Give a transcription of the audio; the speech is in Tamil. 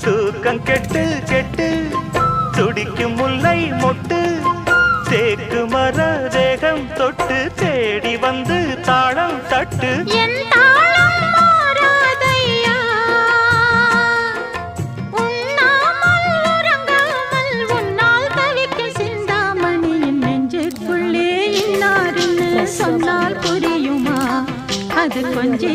தூக்கம் கெட்டு கெட்டு துடிக்கும் முல்லை மொட்டு தேக்கு மர தேகம் தொட்டு தேடி வந்து தாளம் தட்டு சொன்னால் புரியுமா அது கொஞ்சி